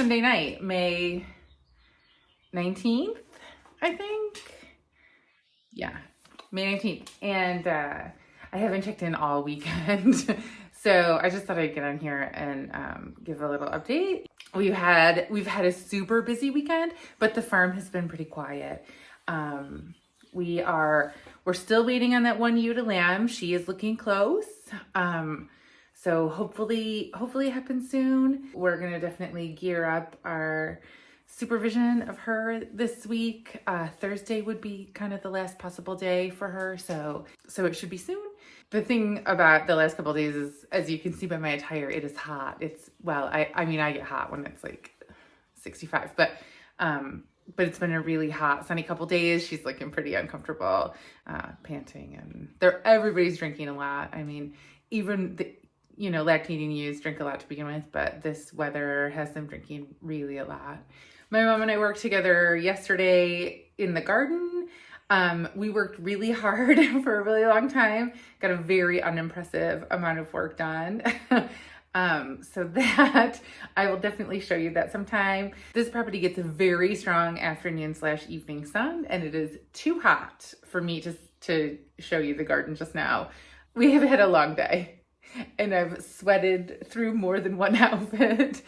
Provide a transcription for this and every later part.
Sunday night, May 19th, I think. Yeah, May 19th. And I haven't checked in all weekend. So I just thought I'd get on here and give a little update. We've had a super busy weekend, but the farm has been pretty quiet. We're still waiting on that one ewe lamb. She is looking close. So hopefully it happens soon. We're gonna definitely gear up our supervision of her this week. Thursday would be kind of the last possible day for her, so it should be soon. The thing about the last couple of days is, as you can see by my attire, it is hot. I get hot when it's like 65, but it's been a really hot, sunny couple days. She's looking pretty uncomfortable, panting, and everybody's drinking a lot. I mean, even lactating ewes drink a lot to begin with, but this weather has them drinking really a lot. My mom and I worked together yesterday in the garden. We worked really hard for a really long time, got a very unimpressive amount of work done. So that I will definitely show you that sometime. This property gets a very strong afternoon/evening sun, and it is too hot for me to show you the garden just now. We have had a long day, and I've sweated through more than one outfit,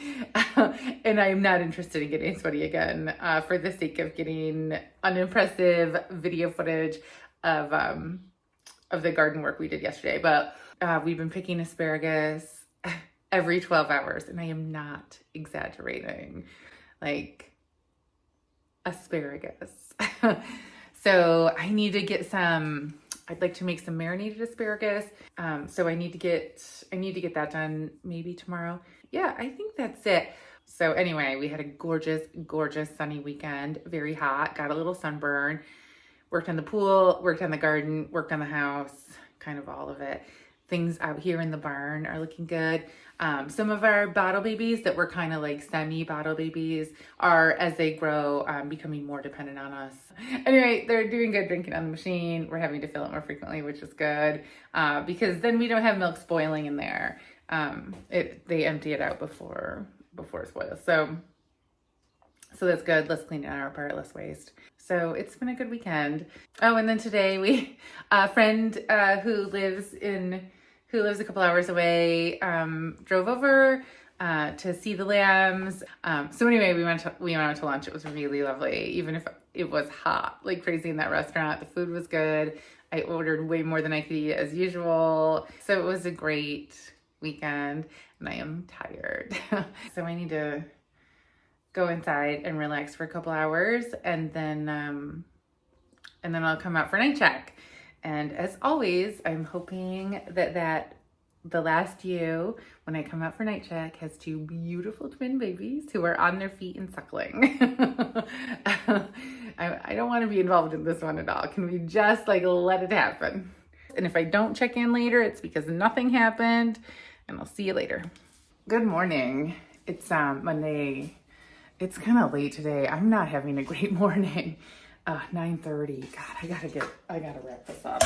and I am not interested in getting sweaty again for the sake of getting unimpressive video footage of the garden work we did yesterday. But we've been picking asparagus every 12 hours, and I am not exaggerating. Like, asparagus. So I need to get some. I'd like to make some marinated asparagus. So I need to get that done maybe tomorrow. Yeah, I think that's it. So anyway, we had a gorgeous, gorgeous sunny weekend. Very hot, got a little sunburn, worked on the pool, worked on the garden, worked on the house, kind of all of it. Things out here in the barn are looking good. Some of our bottle babies that were kind of like semi-bottle babies are, as they grow, becoming more dependent on us. Anyway, they're doing good drinking on the machine. We're having to fill it more frequently, which is good, because then we don't have milk spoiling in there. They empty it out before it spoils. So that's good. Less cleaning on our part, less waste. So it's been a good weekend. Oh, and then today a friend who lives a couple hours away, drove over to see the lambs. So anyway, we went out to lunch. It was really lovely, even if it was hot like crazy in that restaurant. The food was good. I ordered way more than I could eat as usual. So it was a great weekend, and I am tired. So I need to go inside and relax for a couple hours, and then I'll come out for night check. And as always, I'm hoping that the last ewe, when I come out for night check, has two beautiful twin babies who are on their feet and suckling. I don't want to be involved in this one at all. Can we just let it happen? And if I don't check in later, it's because nothing happened, and I'll see you later. Good morning. It's Monday. It's kind of late today. I'm not having a great morning. 9:30. God, I gotta wrap this up.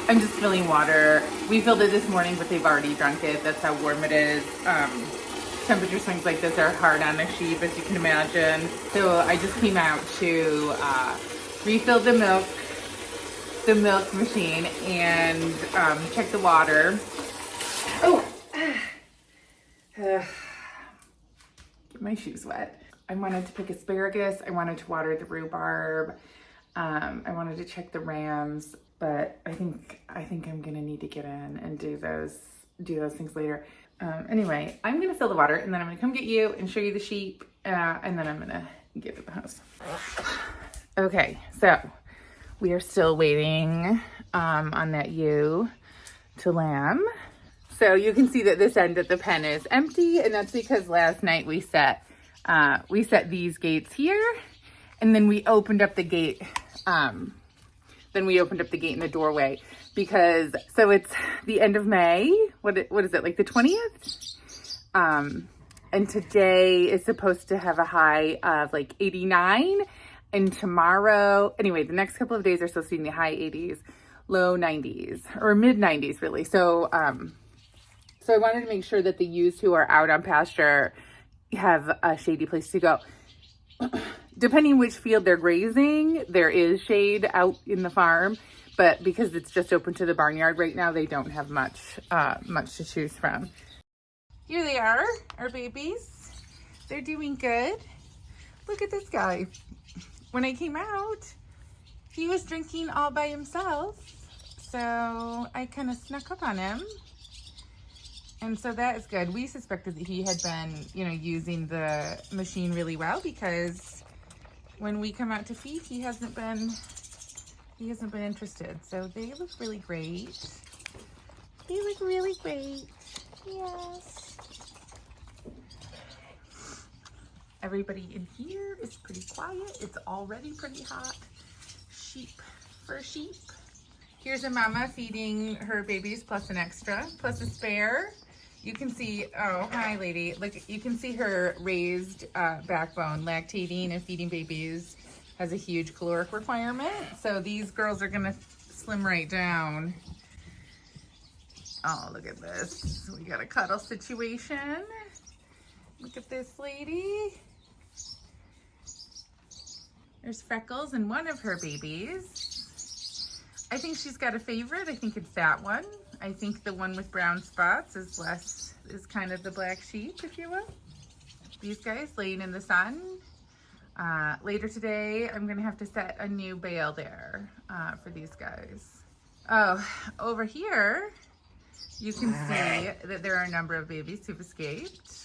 I'm just filling water. We filled it this morning, but they've already drunk it. That's how warm it is. Temperature swings like this are hard on a sheep, as you can imagine. So I just came out to refill the milk machine, and check the water. Get my shoes wet. I wanted to pick asparagus. I wanted to water the rhubarb. I wanted to check the rams, but I think I'm gonna need to get in and do those things later. Anyway, I'm gonna fill the water, and then I'm gonna come get you and show you the sheep, and then I'm gonna get to the house. Okay, so we are still waiting on that ewe to lamb. So you can see that this end of the pen is empty, and that's because last night we set these gates here, and then we opened up the gate. Then we opened up the gate in the doorway because, so it's the end of May. What is it, like the 20th? And today is supposed to have a high of like 89, and tomorrow, anyway, the next couple of days are supposed to be in the high 80s, low 90s, or mid 90s really. So I wanted to make sure that the ewes who are out on pasture have a shady place to go. Depending which field they're grazing, there is shade out in the farm, but because it's just open to the barnyard right now, they don't have much to choose from. Here they are, our babies. They're doing good. Look at this guy. When I came out, he was drinking all by himself, so I kind of snuck up on him. And so that is good. We suspected that he had been, using the machine really well, because when we come out to feed, he hasn't been interested. So they look really great. They look really great. Yes. Everybody in here is pretty quiet. It's already pretty hot. Sheep for sheep. Here's a mama feeding her babies plus an extra, plus a spare. You can see, oh, hi lady. Look, you can see her raised backbone. Lactating and feeding babies has a huge caloric requirement. So these girls are gonna slim right down. Oh, look at this. We got a cuddle situation. Look at this lady. There's Freckles and one of her babies. I think she's got a favorite. I think it's that one. I think the one with brown spots is kind of the black sheep, if you will. These guys laying in the sun. Later today, I'm gonna have to set a new bale there for these guys. Oh, over here, you can see that there are a number of babies who've escaped.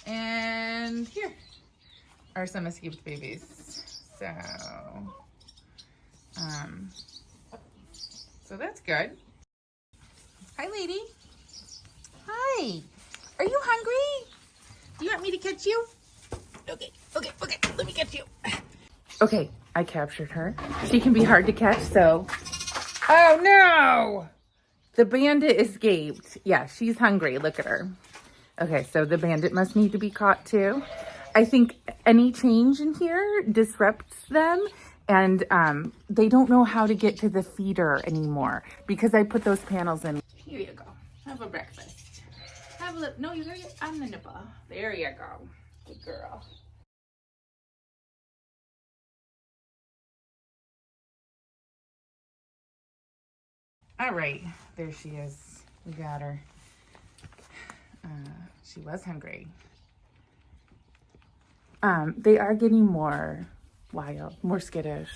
And here are some escaped babies. So that's good. Hi, lady. Hi. Are you hungry? Do you want me to catch you? Okay. Let me catch you. Okay, I captured her. She can be hard to catch, so... Oh, no! The bandit escaped. Yeah, she's hungry. Look at her. Okay, so the bandit must need to be caught, too. I think any change in here disrupts them, and they don't know how to get to the feeder anymore because I put those panels in. Here you go. Have a breakfast. Have a look. No, you gotta get on the nipple. There you go. Good girl. All right, there she is. We got her. She was hungry. They are getting more wild, more skittish.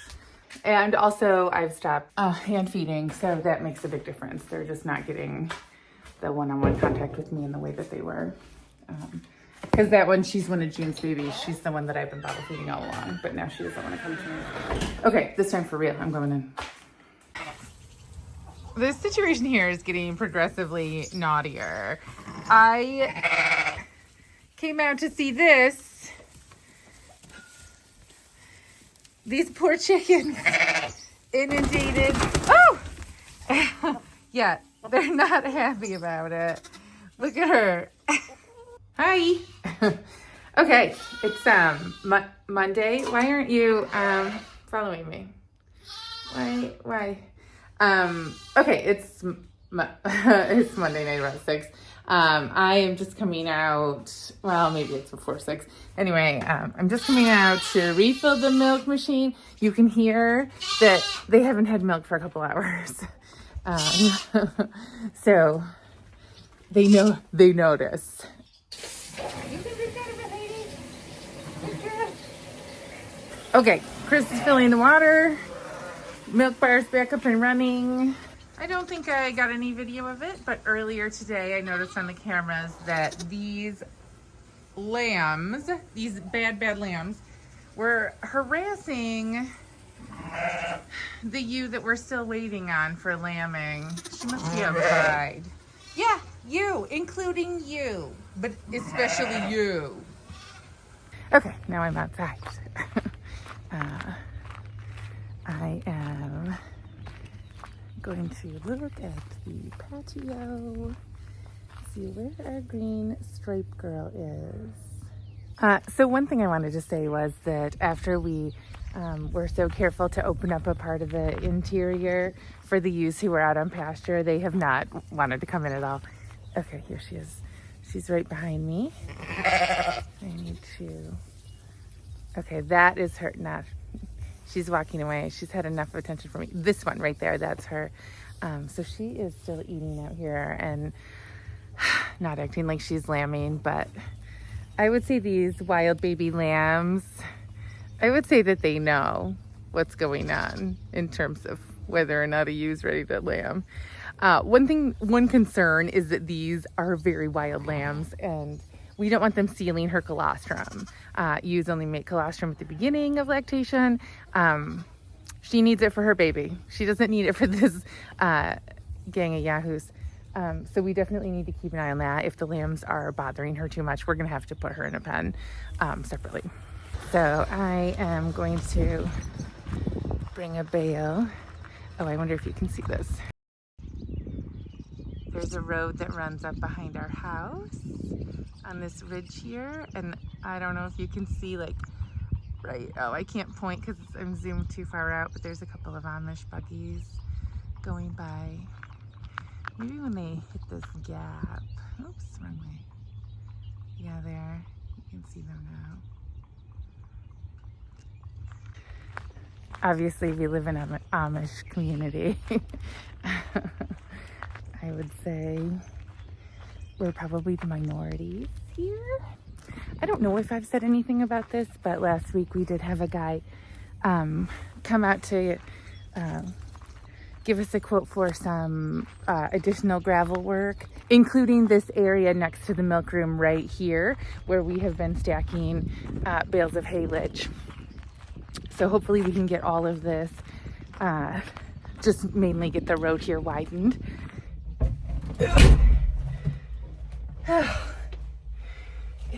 And also I've stopped hand feeding, so that makes a big difference. They're just not getting the one-on-one contact with me in the way that they were. Because that one, she's one of June's babies. She's the one that I've been bottle feeding all along, but now she doesn't want to come to me. Okay, this time for real, I'm going in. This situation here is getting progressively naughtier. I came out to see this. These poor chickens inundated. Oh! Yeah, they're not happy about it. Look at her. Hi. Okay, it's Monday. Why aren't you following me? Why? Okay, it's Monday night around 6. I am just coming out, well, maybe it's before 6. Anyway, I'm just coming out to refill the milk machine. You can hear that they haven't had milk for a couple hours. So they notice. Okay, Chris is filling the water. Milk bar's back up and running. I don't think I got any video of it, but earlier today I noticed on the cameras that these lambs, these bad lambs, were harassing the ewe that we're still waiting on for lambing. She must be outside. Yeah, you, including you, but especially you. Okay, now I'm outside. I am going to look at the patio, see where our green striped girl is. So one thing I wanted to say was that after we were so careful to open up a part of the interior for the ewes who were out on pasture, they have not wanted to come in at all. Okay, here she is. She's right behind me. I need to, okay, that is her, not, she's walking away. She's had enough attention for me. This one right there, that's her. So she is still eating out here and not acting like she's lambing, but I would say these wild baby lambs, I would say that they know what's going on in terms of whether or not a ew's ready to lamb. One concern is that these are very wild lambs and we don't want them stealing her colostrum. Ewes only make colostrum at the beginning of lactation. She needs it for her baby. She doesn't need it for this gang of yahoos. So we definitely need to keep an eye on that. If the lambs are bothering her too much, we're gonna have to put her in a pen separately. So I am going to bring a bale. Oh, I wonder if you can see this. There's a road that runs up behind our house on this ridge here. And I don't know if you can see like, right, oh, I can't point because I'm zoomed too far out, but there's a couple of Amish buggies going by. Maybe when they hit this gap. Oops, wrong way. Yeah, there. You can see them now. Obviously, we live in an Amish community. I would say we're probably the minorities here. I don't know if I've said anything about this, but last week we did have a guy come out to give us a quote for some additional gravel work, including this area next to the milk room right here, where we have been stacking bales of haylage. So hopefully we can get all of this, just mainly get the road here widened. It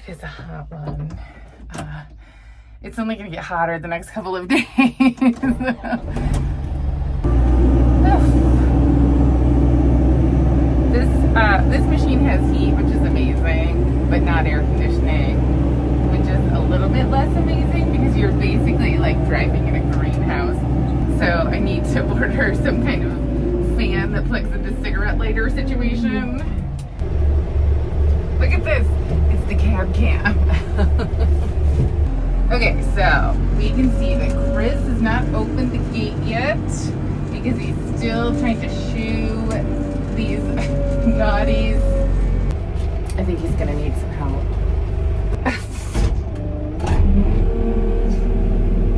is a hot one. It's only gonna get hotter the next couple of days. This machine has heat, which is amazing, but not air conditioning, which is a little bit less amazing because you're basically like driving in a greenhouse. So I need to order some kind of fan that plugs into cigarette lighter situation. Look at this, it's the cab cam. Okay, so we can see that Chris has not opened the gate yet because he's still trying to shoo these naughties. I think he's gonna need some help.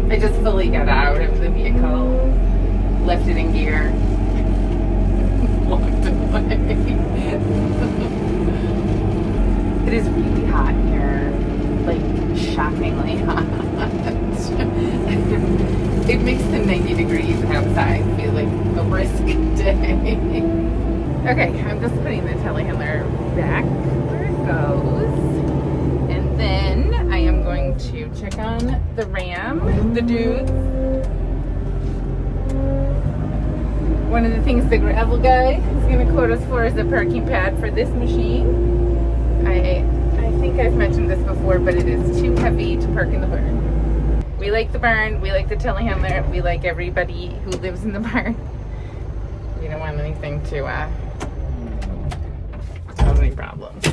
I just fully got out of the vehicle, left it in gear, walked away. It is really hot here, like shockingly hot. It makes the 90 degrees outside feel like a brisk day. Okay, I'm just putting the telehandler back where it goes. And then I am going to check on the Ram, the dudes. One of the things the gravel guy is going to quote us for is a parking pad for this machine. I think I've mentioned this before, but it is too heavy to park in the barn. We like the barn, we like the telehandler, we like everybody who lives in the barn. We don't want anything to cause any problems.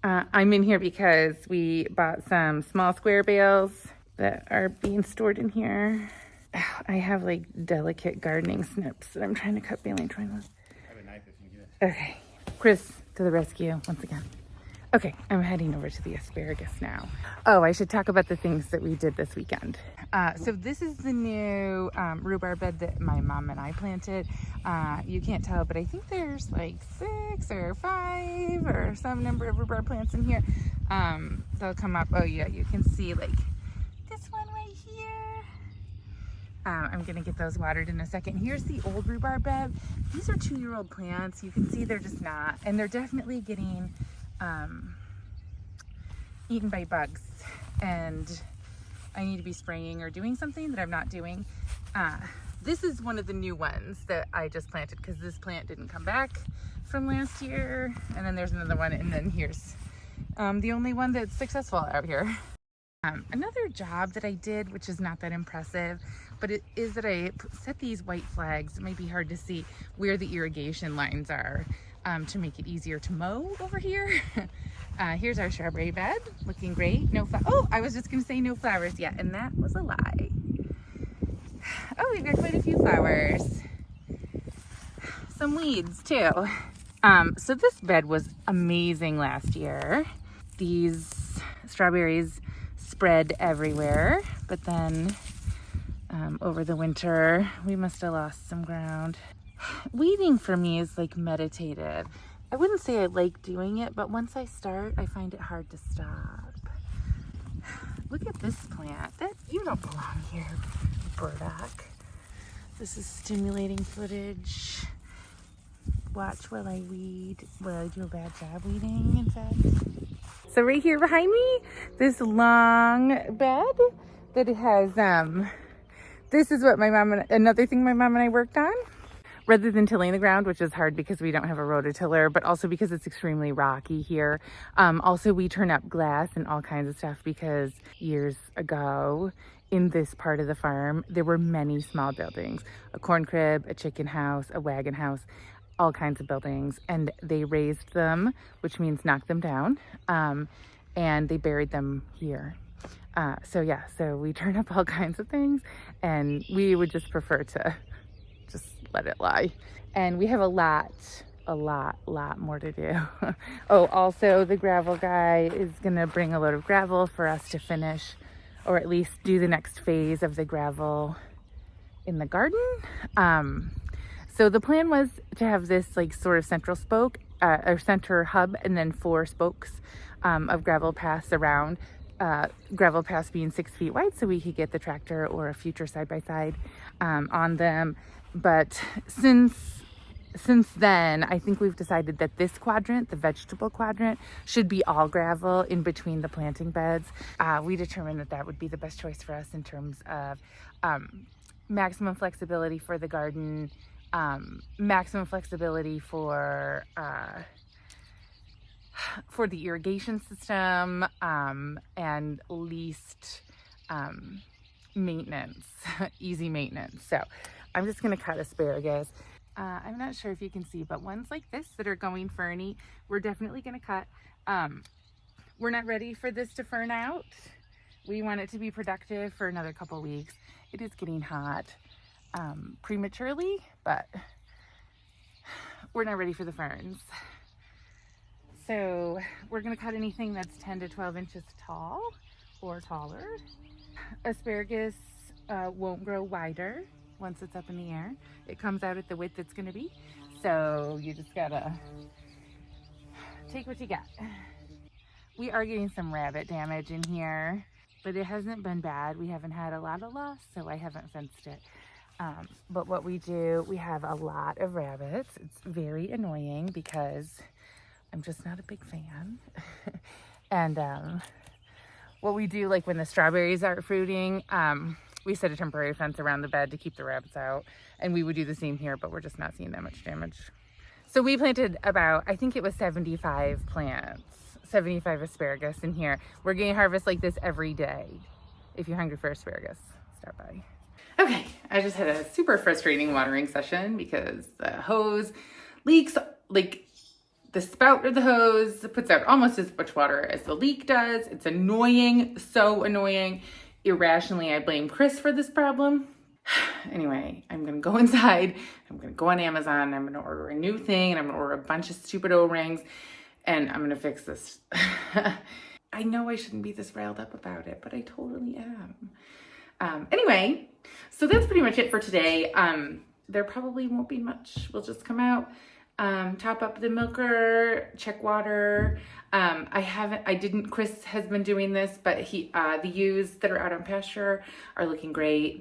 I'm in here because we bought some small square bales that are being stored in here. I have like delicate gardening snips that I'm trying to cut baling twine with. I have a knife if you get it. Okay, Chris to the rescue once again. Okay, I'm heading over to the asparagus now. Oh, I should talk about the things that we did this weekend. So this is the new rhubarb bed that my mom and I planted. You can't tell, but I think there's like 6 or 5 or some number of rhubarb plants in here. They'll come up. Oh yeah, you can see like this one right here. I'm gonna get those watered in a second. Here's the old rhubarb bed. These are 2-year-old plants. You can see they're just not, and they're definitely getting eaten by bugs, and I need to be spraying or doing something that I'm not doing. This is one of the new ones that I just planted because this plant didn't come back from last year, and then there's another one, and then here's the only one that's successful out here. Another job that I did, which is not that impressive, but it is that I set these white flags, it might be hard to see, where the irrigation lines are, to make it easier to mow over here. Here's our strawberry bed, looking great. No oh, I was just gonna say no flowers yet, and that was a lie. Oh, we've got quite a few flowers. Some weeds too. So this bed was amazing last year. These strawberries spread everywhere, but then over the winter we must have lost some ground. Weeding for me is like meditative. I wouldn't say I like doing it, but once I start, I find it hard to stop. Look at this plant. That you don't belong here, burdock. This is stimulating footage. Watch while I weed. Well, I do a bad job weeding, in fact. So right here behind me, this long bed that has, this is what another thing my mom and I worked on. Rather than tilling the ground, which is hard because we don't have a rototiller, but also because it's extremely rocky here. Also, we turn up glass and all kinds of stuff because years ago in this part of the farm, there were many small buildings, a corn crib, a chicken house, a wagon house, all kinds of buildings, and they raised them, which means knocked them down, and they buried them here. So we turn up all kinds of things, and we would just prefer to just let it lie. And we have a lot more to do. Oh, also the gravel guy is gonna bring a load of gravel for us to finish, or at least do the next phase of the gravel in the garden. So the plan was to have this like sort of central spoke, or center hub, and then 4 spokes of gravel paths around. Gravel paths being 6 feet wide, so we could get the tractor or a future side-by-side on them. But since then, I think we've decided that this quadrant, the vegetable quadrant, should be all gravel in between the planting beds. We determined that would be the best choice for us in terms of maximum flexibility for the garden, maximum flexibility for the irrigation system, and least maintenance, easy maintenance. So I'm just gonna cut asparagus. I'm not sure if you can see, but ones like this that are going ferny, we're definitely gonna cut. We're not ready for this to fern out. We want it to be productive for another couple weeks. It is getting hot prematurely, but we're not ready for the ferns. So we're gonna cut anything that's 10 to 12 inches tall or taller. Asparagus won't grow wider once it's up in the air. It comes out at the width it's gonna be. So you just gotta take what you got. We are getting some rabbit damage in here, but it hasn't been bad. We haven't had a lot of loss, so I haven't fenced it. But what we do, we have a lot of rabbits. It's very annoying because I'm just not a big fan. And what we do, like when the strawberries are fruiting, we set a temporary fence around the bed to keep the rabbits out. And we would do the same here, but we're just not seeing that much damage. So we planted about, I think it was 75 plants, 75 asparagus in here. We're getting harvest like this every day. If you're hungry for asparagus, stop by. Okay, I just had a super frustrating watering session because the hose leaks, like the spout of the hose puts out almost as much water as the leak does. It's annoying, so annoying. Irrationally, I blame Chris for this problem. Anyway, I'm gonna go inside, I'm gonna go on Amazon, I'm gonna order a new thing, and I'm gonna order a bunch of stupid O-rings, and I'm gonna fix this. I know I shouldn't be this riled up about it, but I totally am. Anyway, so that's pretty much it for today. There probably won't be much. We'll just come out, top up the milker, check water. Chris has been doing this, but the ewes that are out on pasture are looking great.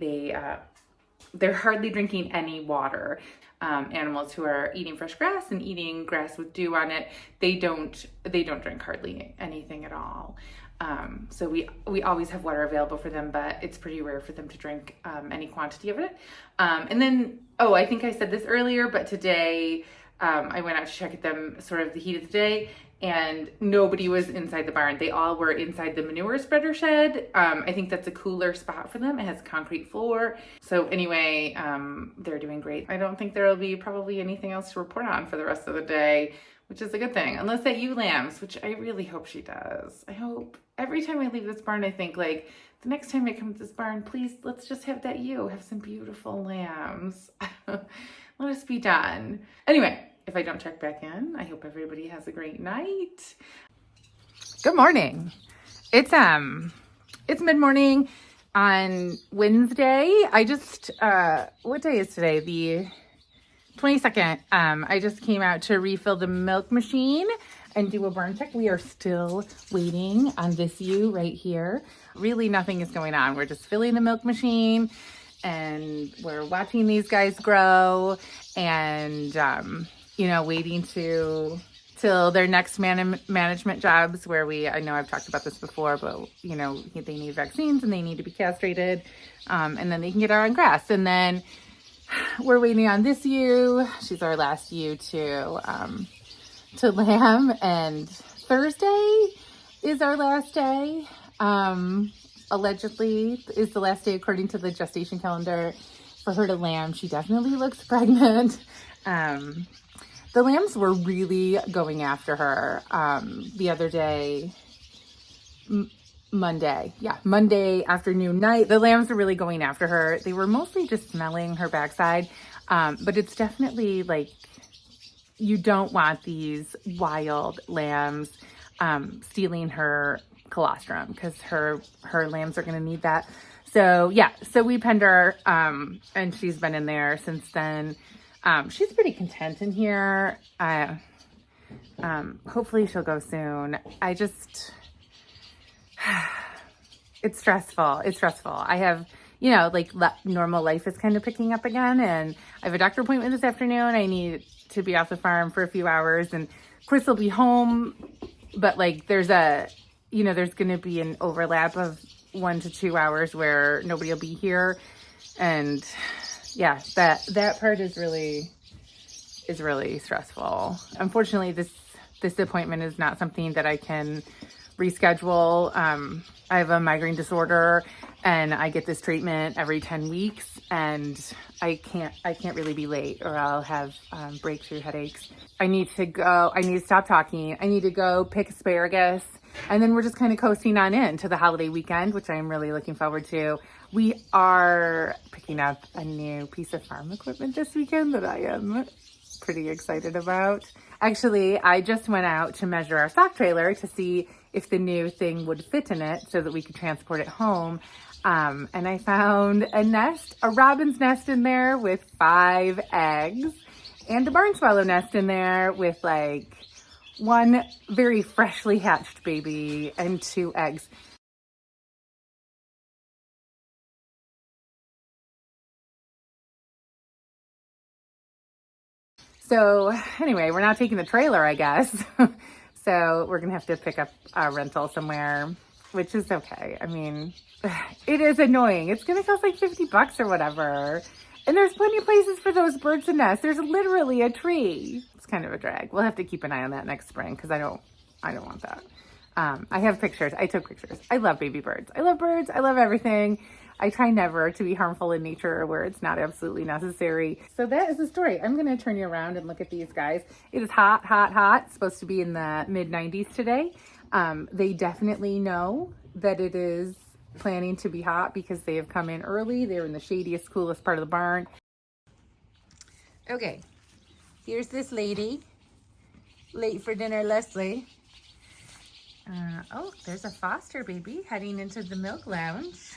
They're hardly drinking any water. Animals who are eating fresh grass and eating grass with dew on it, they don't drink hardly anything at all. So we always have water available for them, but it's pretty rare for them to drink any quantity of it. And then, I think I said this earlier, but today I went out to check at them sort of the heat of the day, and nobody was inside the barn. They all were inside the manure spreader shed. I think that's a cooler spot for them. It has concrete floor. So anyway, they're doing great. I don't think there will be probably anything else to report on for the rest of the day, which is a good thing. Unless that ewe lambs, which I really hope she does. I hope every time I leave this barn, I think like, the next time I come to this barn, please, let's just have that ewe, have some beautiful lambs. Let us be done. Anyway, if I don't check back in, I hope everybody has a great night. Good morning. It's mid-morning on Wednesday. I just, what day is today? The 22nd. I just came out to refill the milk machine and do a barn check. We are still waiting on this ewe right here. Really nothing is going on. We're just filling the milk machine and we're watching these guys grow and, you know, waiting till their next management jobs where I know I've talked about this before, but you know, they need vaccines and they need to be castrated. And then they can get out on grass. And then we're waiting on this ewe. She's our last ewe to lamb, and Thursday is our last day. Allegedly is the last day according to the gestation calendar for her to lamb. She definitely looks pregnant. The lambs were really going after her the other day, Monday afternoon, night. The lambs were really going after her. They were mostly just smelling her backside, but it's definitely like, you don't want these wild lambs stealing her colostrum, because her lambs are going to need that. So yeah, so we penned her, and she's been in there since then. She's pretty content in here. Hopefully she'll go soon. It's stressful. I have, you know, like normal life is kind of picking up again, and I have a doctor appointment this afternoon. I need to be off the farm for a few hours, and Chris will be home, but like there's going to be an overlap of 1 to 2 hours where nobody will be here. And yeah, that part is really stressful. Unfortunately, this appointment is not something that I can reschedule. I have a migraine disorder and I get this treatment every 10 weeks, and I can't really be late or I'll have breakthrough headaches. I need to stop talking. I need to go pick asparagus, and then we're just kind of coasting on in to the holiday weekend, which I'm really looking forward to. We are picking up a new piece of farm equipment this weekend that I am pretty excited about. Actually, I just went out to measure our stock trailer to see if the new thing would fit in it so that we could transport it home. And I found a robin's nest in there with 5 eggs, and a barn swallow nest in there with like 1 very freshly hatched baby and 2 eggs. So anyway, we're not taking the trailer, I guess. So we're going to have to pick up a rental somewhere, which is okay. I mean, it is annoying. It's going to cost like $50 or whatever. And there's plenty of places for those birds to nest. There's literally a tree. It's kind of a drag. We'll have to keep an eye on that next spring because I don't want that. I have pictures. I took pictures. I love baby birds. I love birds. I love everything. I try never to be harmful in nature where it's not absolutely necessary. So that is the story. I'm going to turn you around and look at these guys. It is hot, hot, hot. It's supposed to be in the mid 90s today. They definitely know that it is planning to be hot because they have come in early. They're in the shadiest, coolest part of the barn. Okay, here's this lady. Late for dinner, Leslie. Oh, there's a foster baby heading into the milk lounge.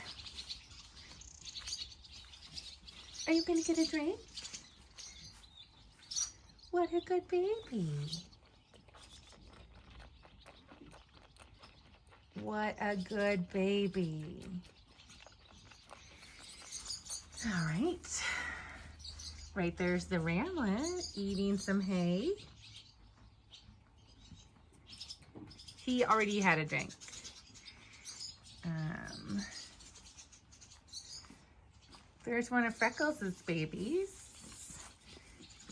Are you gonna get a drink? What a good baby. What a good baby. All right. Right there's the Ramlet eating some hay. He already had a drink. There's one of Freckles' babies.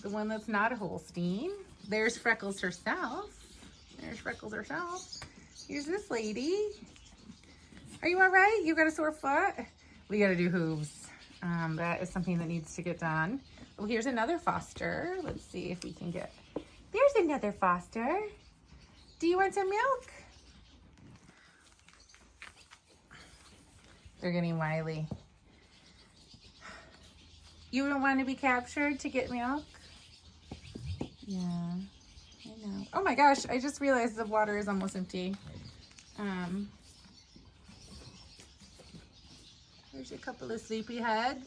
the one that's not a Holstein. There's Freckles herself. There's Freckles herself. Here's this lady. Are you all right? You got a sore foot? We got to do hooves. That is something that needs to get done. Oh, here's another foster. Let's see if we can get... There's another foster. Do you want some milk? They're getting wily. You don't want to be captured to get milk? Yeah, I know. Oh my gosh, I just realized the water is almost empty. There's a couple of sleepyheads.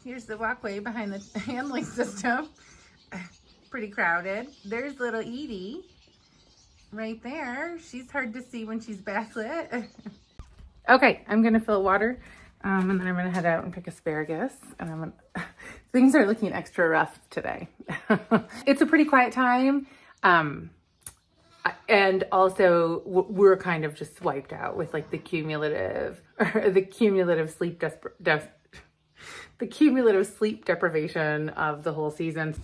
Here's the walkway behind the handling system. Pretty crowded. There's little Edie right there. She's hard to see when she's backlit. Okay, I'm gonna fill water and then I'm gonna head out and pick asparagus. And things are looking extra rough today. It's a pretty quiet time. And also we're kind of just wiped out with like the cumulative sleep deprivation of the whole season.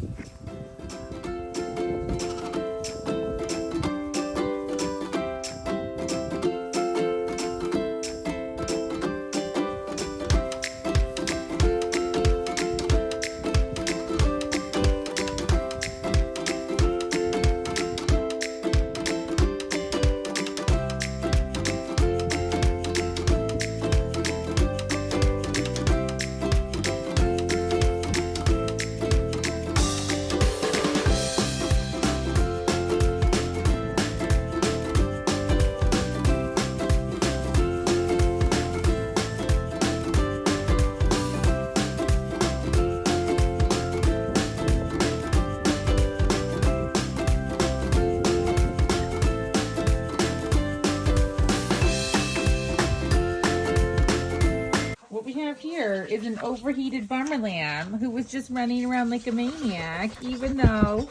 Here is an overheated Bummer Lamb who was just running around like a maniac, even though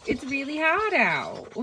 it's really hot out.